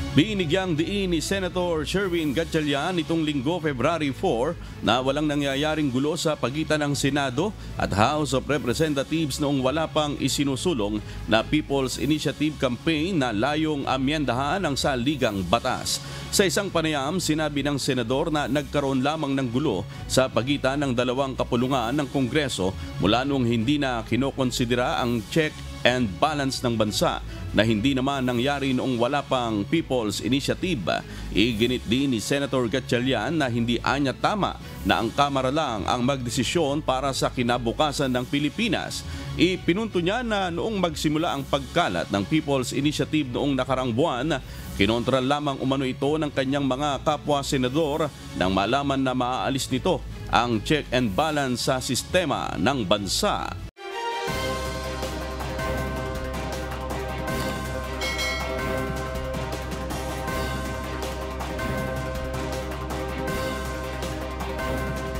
Binigyang diin ni Senator Sherwin Gatchalian nitong linggo February 4 na walang nangyayaring gulo sa pagitan ng Senado at House of Representatives noong wala pang isinusulong na People's Initiative Campaign na layong amyendahan ang saligang batas. Sa isang panayam, sinabi ng senador na nagkaroon lamang ng gulo sa pagitan ng dalawang kapulungan ng Kongreso mula nung hindi na kinokonsidera ang check and balance ng bansa na hindi naman nangyari noong wala pang People's Initiative. Iginit din ni Senator Gatchalian na hindi anya tama na ang Kamara lang ang magdesisyon para sa kinabukasan ng Pilipinas. Ipinunto niya na noong magsimula ang pagkalat ng People's Initiative noong nakarang buwan, kinontra lamang umano ito ng kanyang mga kapwa-senador nang malaman na maaalis nito ang check and balance sa sistema ng bansa.